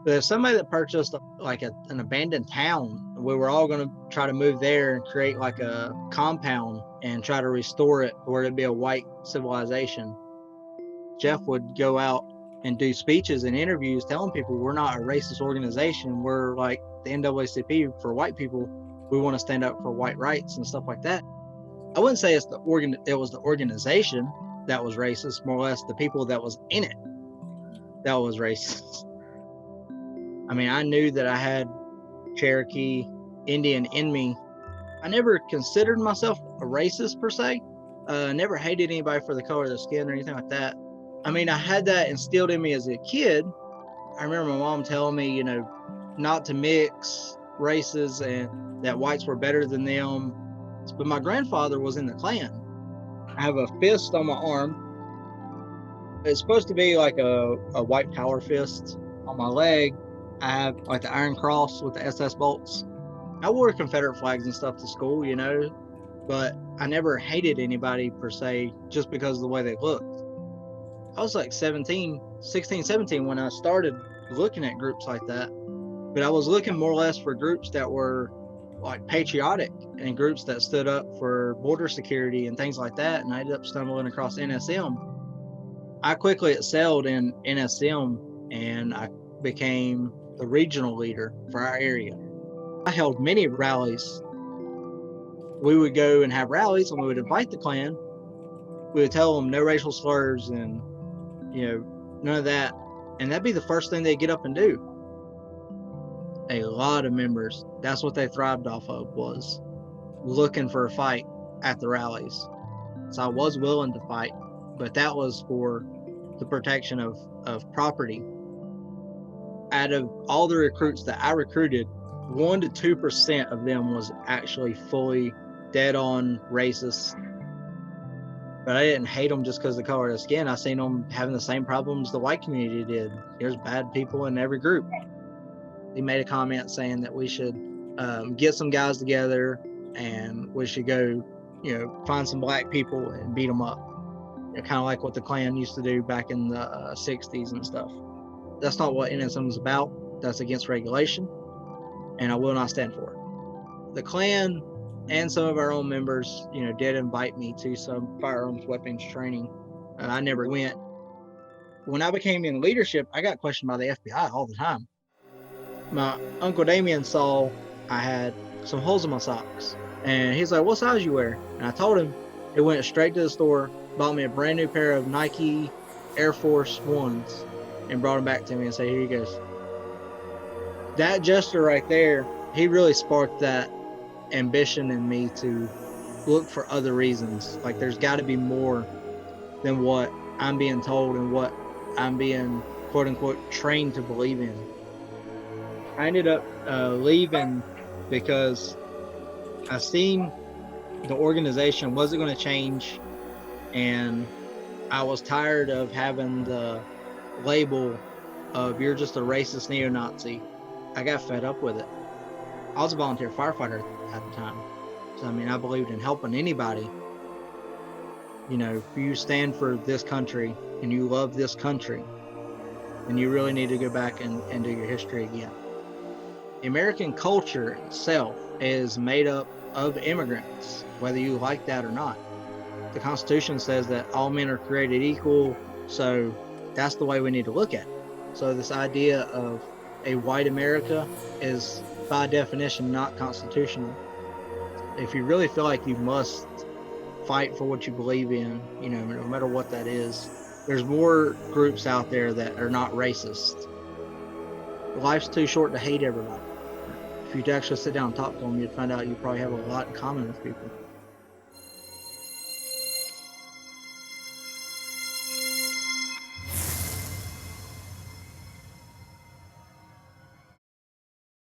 But if somebody that purchased like an abandoned town, we were all going to try to move there and create like a compound and try to restore it where it'd be a white civilization. Jeff would go out and do speeches and interviews telling people we're not a racist organization. We're like the NAACP for white people. We want to stand up for white rights and stuff like that. I wouldn't say it was the organization that was racist, more or less the people that was in it that was racist. I mean, I knew that I had Cherokee, Indian in me. I never considered myself a racist per se. Never hated anybody for the color of their skin or anything like that. I mean, I had that instilled in me as a kid. I remember my mom telling me, not to mix races and that whites were better than them. But my grandfather was in the Klan. I have a fist on my arm. It's supposed to be like a white power fist. On my leg, I have like the Iron Cross with the SS bolts. I wore Confederate flags and stuff to school, but I never hated anybody per se just because of the way they looked. I was like 16, 17 when I started looking at groups like that. But I was looking more or less for groups that were like patriotic and groups that stood up for border security and things like that. And I ended up stumbling across NSM. I quickly excelled in NSM and I became the regional leader for our area. I held many rallies. We would go and have rallies and we would invite the Klan. We would tell them no racial slurs and, none of that. And that'd be the first thing they'd get up and do. A lot of members, that's what they thrived off of, was looking for a fight at the rallies. So I was willing to fight, but that was for the protection of property. Out of all the recruits that I recruited, 1% to 2% of them was actually fully dead on racist. But I didn't hate them just because of the color of their skin. I seen them having the same problems the white community did. There's bad people in every group. He made a comment saying that we should get some guys together and we should go, find some black people and beat them up. Kind of like what the Klan used to do back in the 60s and stuff. That's not what NSM is about. That's against regulation, and I will not stand for it. The Klan and some of our own members, did invite me to some firearms weapons training, and I never went. When I became in leadership, I got questioned by the FBI all the time. My Uncle Damien saw I had some holes in my socks, and he's like, "What size you wear?" And I told him. He went straight to the store, bought me a brand new pair of Nike Air Force Ones, and brought them back to me and said, "Here you go." That gesture right there, he really sparked that ambition in me to look for other reasons. Like there's got to be more than what I'm being told and what I'm being quote unquote trained to believe in. I ended up leaving because I seen the organization wasn't going to change, and I was tired of having the label of you're just a racist neo-Nazi. I got fed up with it. I was a volunteer firefighter at the time. So, I believed in helping anybody. If you stand for this country and you love this country, then you really need to go back and do your history again. American culture itself is made up of immigrants, whether you like that or not. The Constitution says that all men are created equal, so that's the way we need to look at it. So this idea of a white America is by definition not constitutional. If you really feel like you must fight for what you believe in, no matter what that is, there's more groups out there that are not racist. Life's too short to hate everybody. If you'd actually sit down and talk to them, you'd find out you probably have a lot in common with people.